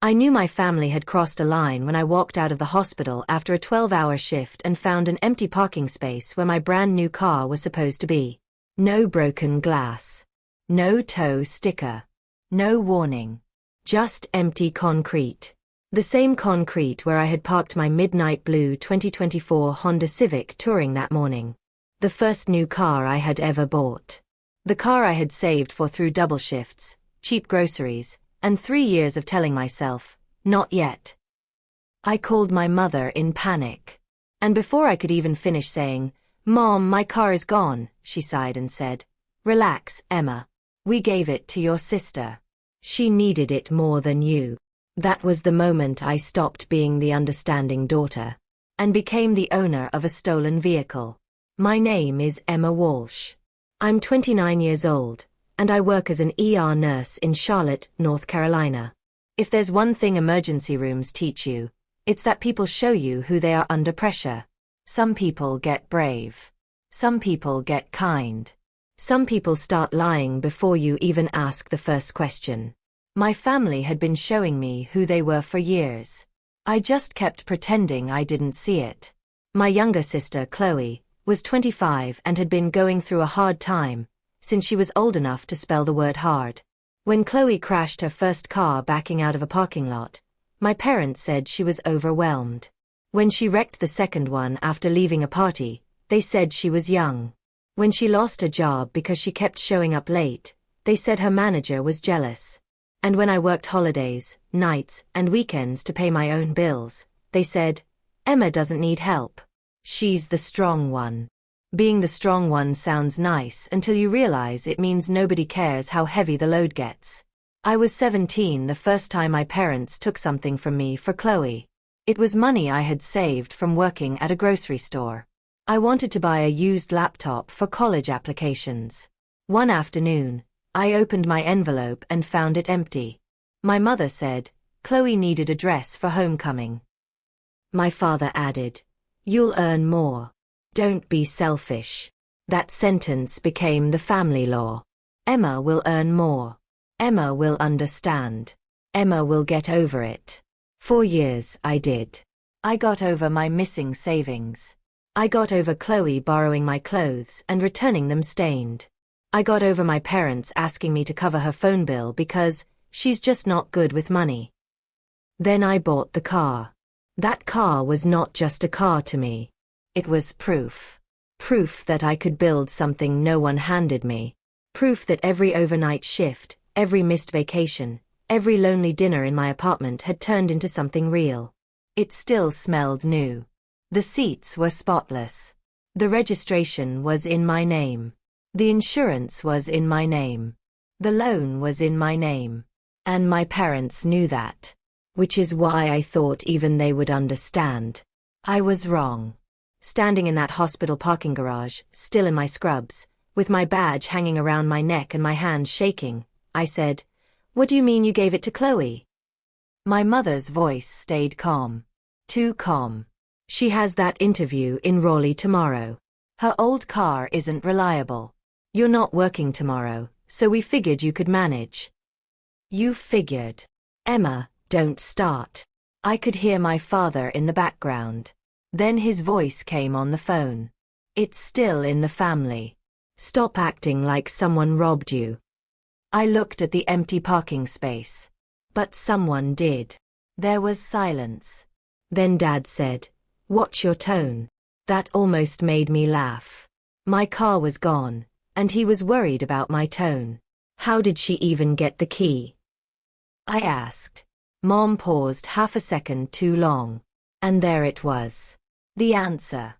I knew my family had crossed a line when I walked out of the hospital after a 12-hour shift and found an empty parking space where my brand new car was supposed to be. No broken glass. No tow sticker. No warning. Just empty concrete. The same concrete where I had parked my midnight blue 2024 Honda Civic Touring that morning. The first new car I had ever bought. The car I had saved for through double shifts, cheap groceries, and 3 years of telling myself, not yet. I called my mother in panic. And before I could even finish saying, "Mom, my car is gone," she sighed and said, "Relax, Emma. We gave it to your sister. She needed it more than you." That was the moment I stopped being the understanding daughter and became the owner of a stolen vehicle. My name is Emma Walsh. I'm 29 years old, and I work as an ER nurse in Charlotte, North Carolina. If there's one thing emergency rooms teach you, it's that people show you who they are under pressure. Some people get brave. Some people get kind. Some people start lying before you even ask the first question. My family had been showing me who they were for years. I just kept pretending I didn't see it. My younger sister, Chloe, was 25 and had been going through a hard time since she was old enough to spell the word hard. When Chloe crashed her first car backing out of a parking lot, my parents said she was overwhelmed. When she wrecked the second one after leaving a party, they said she was young. When she lost a job because she kept showing up late, they said her manager was jealous. And when I worked holidays, nights, and weekends to pay my own bills, they said, "Emma doesn't need help. She's the strong one." Being the strong one sounds nice until you realize it means nobody cares how heavy the load gets. I was 17 the first time my parents took something from me for Chloe. It was money I had saved from working at a grocery store. I wanted to buy a used laptop for college applications. One afternoon, I opened my envelope and found it empty. My mother said, Chloe needed a dress for homecoming. My father added, "You'll earn more. Don't be selfish." That sentence became the family law. Emma will earn more. Emma will understand. Emma will get over it. 4 years I did. I got over my missing savings. I got over Chloe borrowing my clothes and returning them stained. I got over my parents asking me to cover her phone bill because she's just not good with money. Then I bought the car. That car was not just a car to me. It was proof. Proof that I could build something no one handed me. Proof that every overnight shift, every missed vacation, every lonely dinner in my apartment had turned into something real. It still smelled new. The seats were spotless. The registration was in my name. The insurance was in my name. The loan was in my name. And my parents knew that. Which is why I thought even they would understand. I was wrong. Standing in that hospital parking garage, still in my scrubs, with my badge hanging around my neck and my hands shaking, I said, "What do you mean you gave it to Chloe?" My mother's voice stayed calm. Too calm. "She has that interview in Raleigh tomorrow. Her old car isn't reliable. You're not working tomorrow, so we figured you could manage." You figured. Emma, don't start. I could hear my father in the background. Then his voice came on the phone. "It's still in the family. Stop acting like someone robbed you." I looked at the empty parking space. But someone did. There was silence. Then Dad said, "Watch your tone." That almost made me laugh. My car was gone, and he was worried about my tone. How did she even get the key? I asked. Mom paused half a second too long. And there it was. The answer.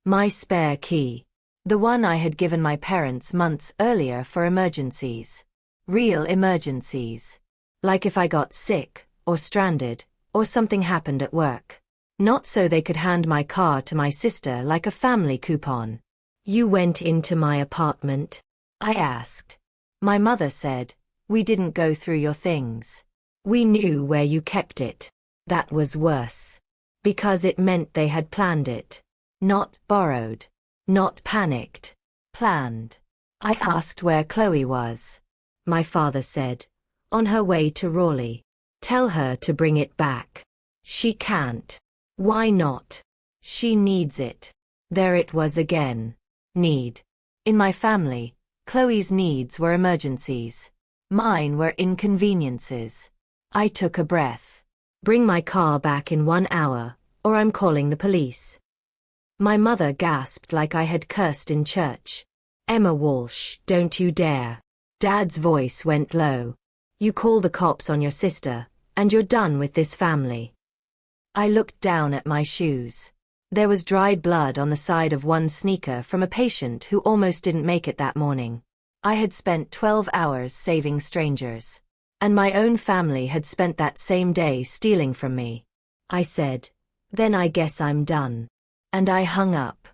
My spare key. The one I had given my parents months earlier for emergencies. Real emergencies. Like if I got sick, or stranded, or something happened at work. Not so they could hand my car to my sister like a family coupon. "You went into my apartment?" I asked. My mother said, "We didn't go through your things. We knew where you kept it." That was worse. Because it meant they had planned it. Not borrowed. Not panicked. Planned. I asked where Chloe was. My father said, "On her way to Raleigh." Tell her to bring it back. She can't. Why not? She needs it. There it was again. Need. In my family, Chloe's needs were emergencies. Mine were inconveniences. I took a breath. Bring my car back in 1 hour, or I'm calling the police. My mother gasped like I had cursed in church. Emma Walsh, don't you dare. Dad's voice went low. You call the cops on your sister, and you're done with this family. I looked down at my shoes. There was dried blood on the side of one sneaker from a patient who almost didn't make it that morning. I had spent 12 hours saving strangers. And my own family had spent that same day stealing from me. I said, then I guess I'm done. And I hung up.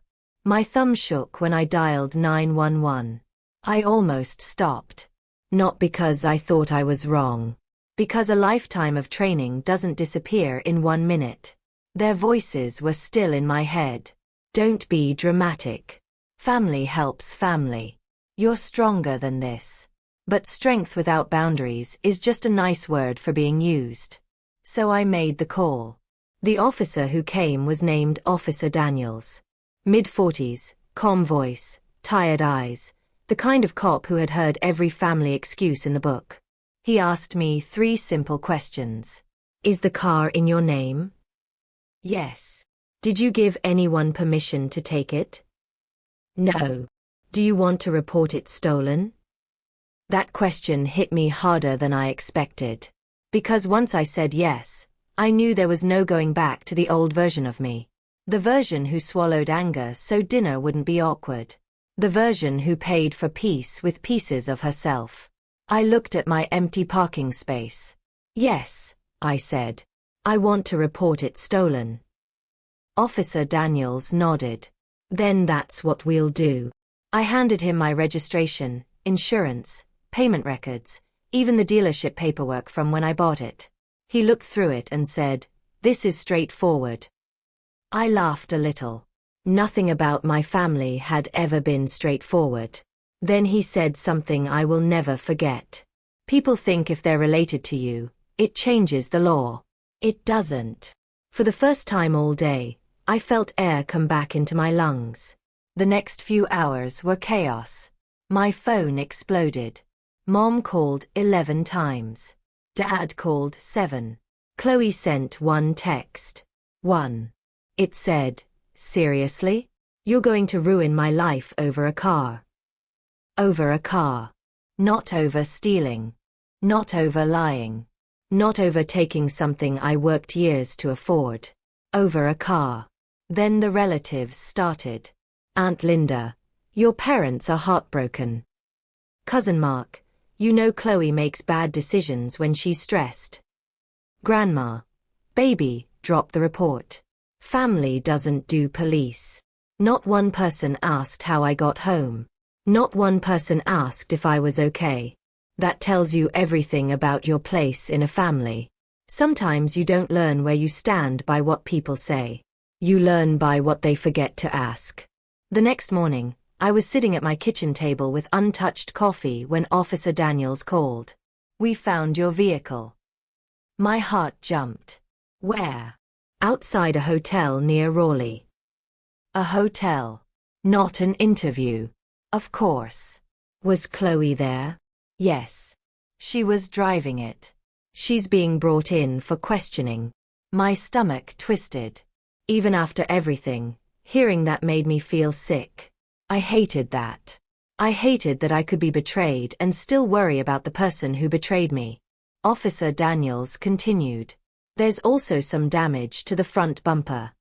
My thumb shook when I dialed 911. I almost stopped. Not because I thought I was wrong. Because a lifetime of training doesn't disappear in 1 minute. Their voices were still in my head. Don't be dramatic. Family helps family. You're stronger than this. But strength without boundaries is just a nice word for being used. So I made the call. The officer who came was named Officer Daniels. Mid-40s, calm voice, tired eyes, the kind of cop who had heard every family excuse in the book. He asked me 3 simple questions. Is the car in your name? Yes. Did you give anyone permission to take it? No. Do you want to report it stolen? That question hit me harder than I expected. Because once I said yes, I knew there was no going back to the old version of me. The version who swallowed anger so dinner wouldn't be awkward. The version who paid for peace with pieces of herself. I looked at my empty parking space. Yes, I said. I want to report it stolen. Officer Daniels nodded. Then that's what we'll do. I handed him my registration, insurance, payment records, even the dealership paperwork from when I bought it. He looked through it and said, this is straightforward. I laughed a little. Nothing about my family had ever been straightforward. Then he said something I will never forget. People think if they're related to you, it changes the law. It doesn't. For the first time all day, I felt air come back into my lungs. The next few hours were chaos. My phone exploded. Mom called 11 times. Dad called 7. Chloe sent 1 text. 1. It said, seriously? You're going to ruin my life over a car. Over a car. Not over stealing. Not over lying. Not over taking something I worked years to afford. Over a car. Then the relatives started. Aunt Linda, your parents are heartbroken. Cousin Mark, you know Chloe makes bad decisions when she's stressed. Grandma, baby, drop the report. Family doesn't do police. Not one person asked how I got home. Not one person asked if I was okay. That tells you everything about your place in a family. Sometimes you don't learn where you stand by what people say. You learn by what they forget to ask. The next morning, I was sitting at my kitchen table with untouched coffee when Officer Daniels called. We found your vehicle. My heart jumped. Where? Outside a hotel near Raleigh. A hotel. Not an interview. Of course. Was Chloe there? Yes. She was driving it. She's being brought in for questioning. My stomach twisted. Even after everything, hearing that made me feel sick. I hated that. I hated that I could be betrayed and still worry about the person who betrayed me. Officer Daniels continued. There's also some damage to the front bumper.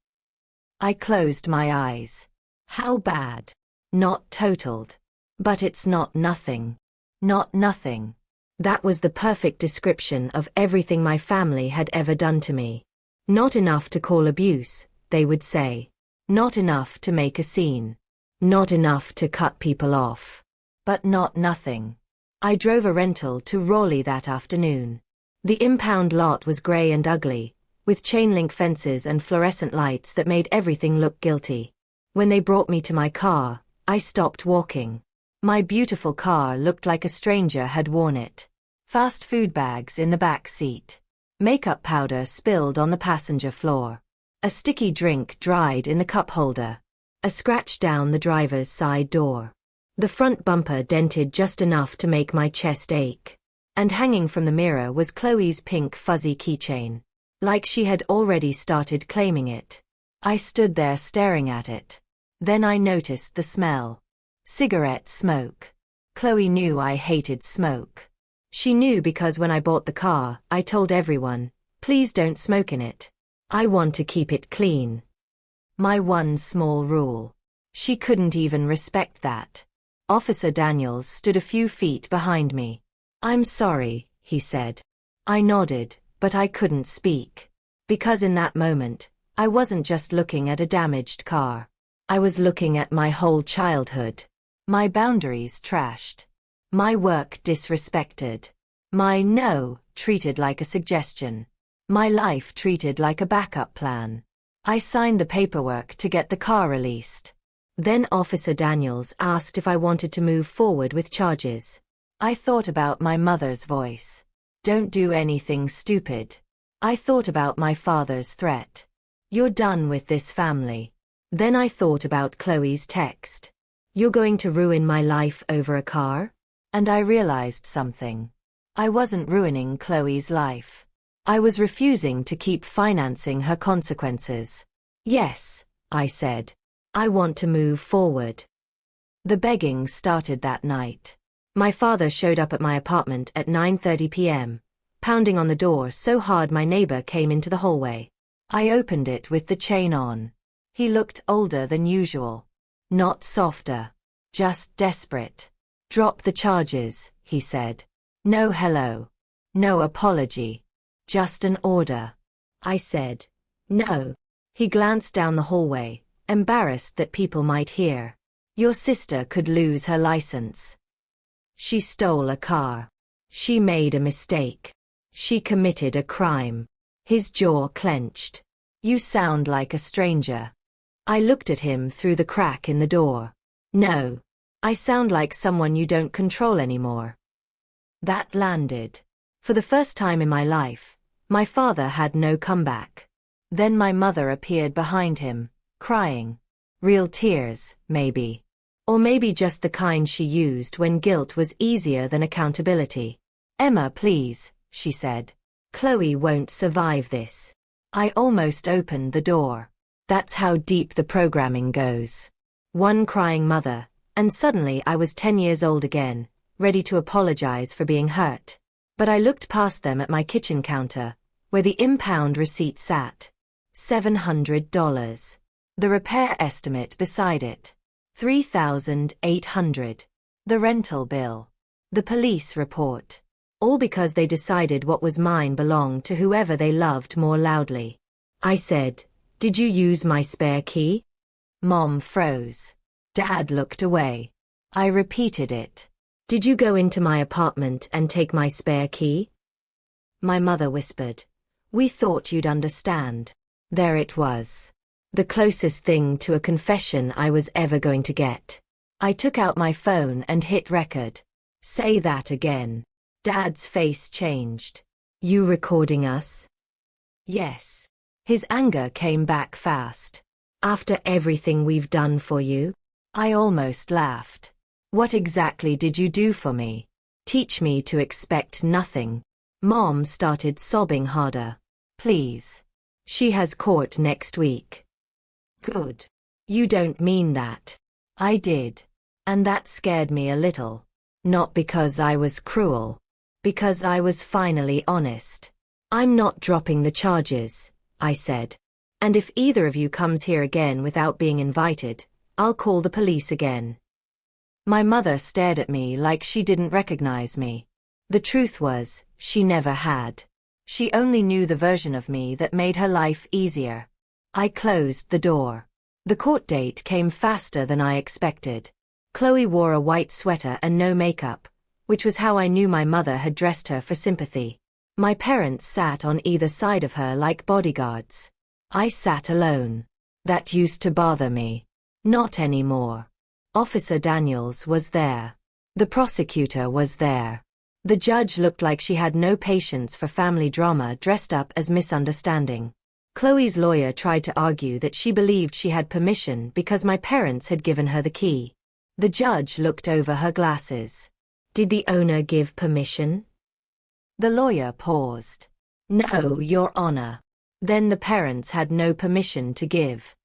I closed my eyes. How bad? Not totaled. But it's not nothing. Not nothing. That was the perfect description of everything my family had ever done to me. Not enough to call abuse, they would say. Not enough to make a scene. Not enough to cut people off. But not nothing. I drove a rental to Raleigh that afternoon. The impound lot was grey and ugly, with chain-link fences and fluorescent lights that made everything look guilty. When they brought me to my car, I stopped walking. My beautiful car looked like a stranger had worn it. Fast food bags in the back seat. Makeup powder spilled on the passenger floor. A sticky drink dried in the cup holder. A scratch down the driver's side door. The front bumper dented just enough to make my chest ache. And hanging from the mirror was Chloe's pink fuzzy keychain. Like she had already started claiming it. I stood there staring at it. Then I noticed the smell. Cigarette smoke. Chloe knew I hated smoke. She knew because when I bought the car, I told everyone, please don't smoke in it. I want to keep it clean. My one small rule. She couldn't even respect that. Officer Daniels stood a few feet behind me. I'm sorry, he said. I nodded, but I couldn't speak. Because in that moment, I wasn't just looking at a damaged car. I was looking at my whole childhood. My boundaries trashed. My work disrespected. My no treated like a suggestion. My life treated like a backup plan. I signed the paperwork to get the car released. Then Officer Daniels asked if I wanted to move forward with charges. I thought about my mother's voice. Don't do anything stupid. I thought about my father's threat. You're done with this family. Then I thought about Chloe's text. You're going to ruin my life over a car? And I realized something. I wasn't ruining Chloe's life. I was refusing to keep financing her consequences. Yes, I said. I want to move forward. The begging started that night. My father showed up at my apartment at 9:30 p.m., pounding on the door so hard my neighbor came into the hallway. I opened it with the chain on. He looked older than usual. Not softer. Just desperate. Drop the charges, he said. No hello. No apology. Just an order. I said. No. He glanced down the hallway, embarrassed that people might hear. Your sister could lose her license. She stole a car. She made a mistake. She committed a crime. His jaw clenched. You sound like a stranger. I looked at him through the crack in the door. No. I sound like someone you don't control anymore. That landed. For the first time in my life, my father had no comeback. Then my mother appeared behind him, crying. Real tears, maybe. Or maybe just the kind she used when guilt was easier than accountability. Emma, please, she said. Chloe won't survive this. I almost opened the door. That's how deep the programming goes. One crying mother, and suddenly I was 10 years old again, ready to apologize for being hurt. But I looked past them at my kitchen counter, where the impound receipt sat. $700. The repair estimate beside it. $3,800. The rental bill. The police report. All because they decided what was mine belonged to whoever they loved more loudly. I said, "Did you use my spare key?" Mom froze. Dad looked away. I repeated it. "Did you go into my apartment and take my spare key?" My mother whispered. "We thought you'd understand." There it was. The closest thing to a confession I was ever going to get. I took out my phone and hit record. Say that again. Dad's face changed. You recording us? Yes. His anger came back fast. After everything we've done for you? I almost laughed. What exactly did you do for me? Teach me to expect nothing. Mom started sobbing harder. Please. She has court next week. Good. You don't mean that. I did. And that scared me a little. Not because I was cruel. Because I was finally honest. I'm not dropping the charges, I said. And if either of you comes here again without being invited, I'll call the police again. My mother stared at me like she didn't recognize me. The truth was, she never had. She only knew the version of me that made her life easier. I closed the door. The court date came faster than I expected. Chloe wore a white sweater and no makeup, which was how I knew my mother had dressed her for sympathy. My parents sat on either side of her like bodyguards. I sat alone. That used to bother me. Not anymore. Officer Daniels was there. The prosecutor was there. The judge looked like she had no patience for family drama dressed up as misunderstanding. Chloe's lawyer tried to argue that she believed she had permission because my parents had given her the key. The judge looked over her glasses. Did the owner give permission? The lawyer paused. No, Your Honor. Then the parents had no permission to give.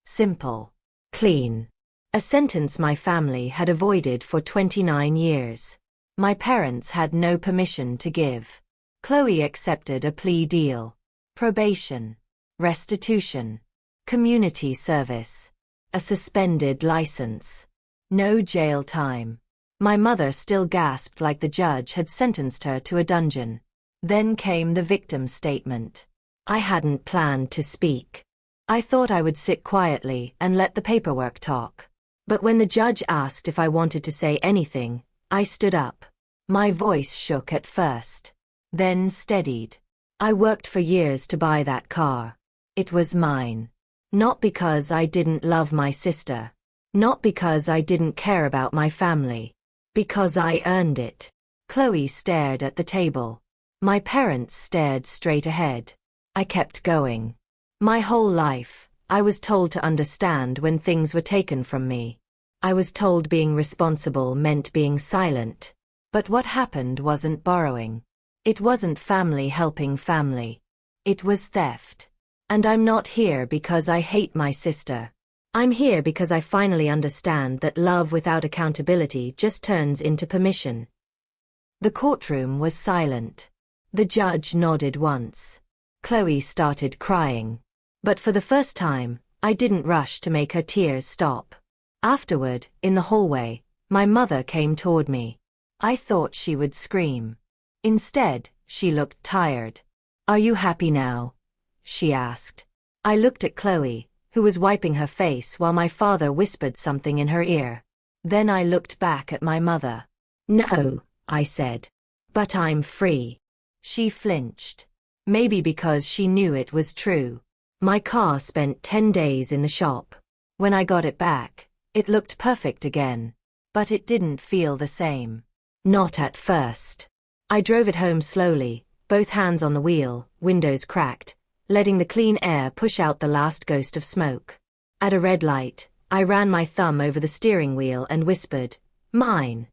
Simple. Clean. A sentence my family had avoided for 29 years. My parents had no permission to give. Chloe accepted a plea deal. Probation. Restitution. Community service. A suspended license. No jail time. My mother still gasped like the judge had sentenced her to a dungeon. Then came the victim's statement. I hadn't planned to speak. I thought I would sit quietly and let the paperwork talk. But when the judge asked if I wanted to say anything, I stood up. My voice shook at first, then steadied. I worked for years to buy that car. It was mine. Not because I didn't love my sister. Not because I didn't care about my family. Because I earned it. Chloe stared at the table. My parents stared straight ahead. I kept going. My whole life, I was told to understand when things were taken from me. I was told being responsible meant being silent. But what happened wasn't borrowing. It wasn't family helping family. It was theft. And I'm not here because I hate my sister. I'm here because I finally understand that love without accountability just turns into permission. The courtroom was silent. The judge nodded once. Chloe started crying. But for the first time, I didn't rush to make her tears stop. Afterward, in the hallway, my mother came toward me. I thought she would scream. Instead, she looked tired. Are you happy now? She asked. I looked at Chloe, who was wiping her face while my father whispered something in her ear. Then I looked back at my mother. No, I said. But I'm free. She flinched. Maybe because she knew it was true. My car spent 10 days in the shop. When I got it back, it looked perfect again. But it didn't feel the same. Not at first. I drove it home slowly, both hands on the wheel, windows cracked, letting the clean air push out the last ghost of smoke. At a red light, I ran my thumb over the steering wheel and whispered, "Mine."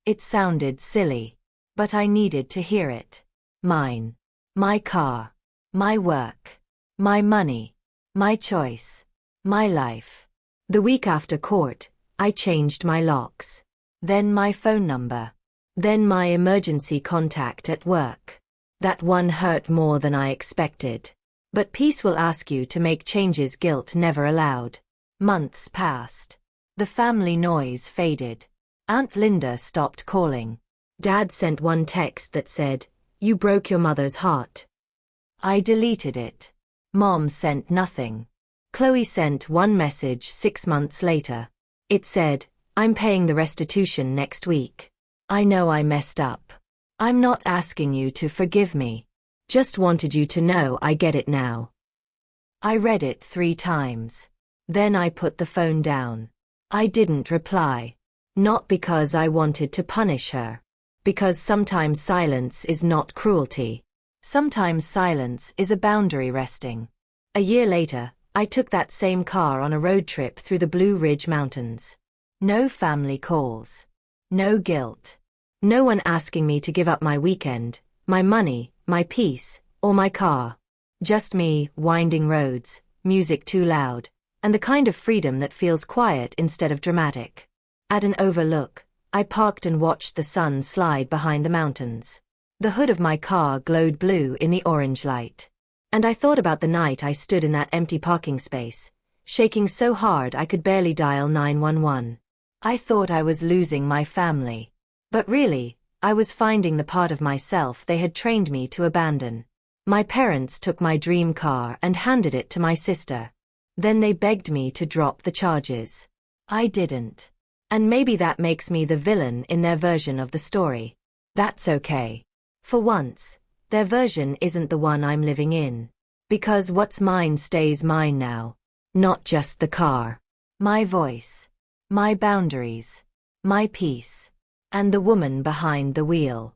It sounded silly, but I needed to hear it. Mine. My car. My work. My money. My choice. My life. The week after court, I changed my locks. Then my phone number. Then my emergency contact at work. That one hurt more than I expected. But peace will ask you to make changes guilt never allowed. Months passed. The family noise faded. Aunt Linda stopped calling. Dad sent one text that said, "You broke your mother's heart." I deleted it. Mom sent nothing. Chloe sent one message 6 months later. It said, "I'm paying the restitution next week. I know I messed up. I'm not asking you to forgive me. Just wanted you to know I get it now." I read it 3 times. Then I put the phone down. I didn't reply. Not because I wanted to punish her. Because sometimes silence is not cruelty. Sometimes silence is a boundary resting. A year later, I took that same car on a road trip through the Blue Ridge Mountains. No family calls. No guilt. No one asking me to give up my weekend, my money, my peace, or my car. Just me, winding roads, music too loud, and the kind of freedom that feels quiet instead of dramatic. At an overlook, I parked and watched the sun slide behind the mountains. The hood of my car glowed blue in the orange light. And I thought about the night I stood in that empty parking space, shaking so hard I could barely dial 911. I thought I was losing my family. But really, I was finding the part of myself they had trained me to abandon. My parents took my dream car and handed it to my sister. Then they begged me to drop the charges. I didn't. And maybe that makes me the villain in their version of the story. That's okay. For once, their version isn't the one I'm living in. Because what's mine stays mine now. Not just the car. My voice. My boundaries. My peace. And the woman behind the wheel.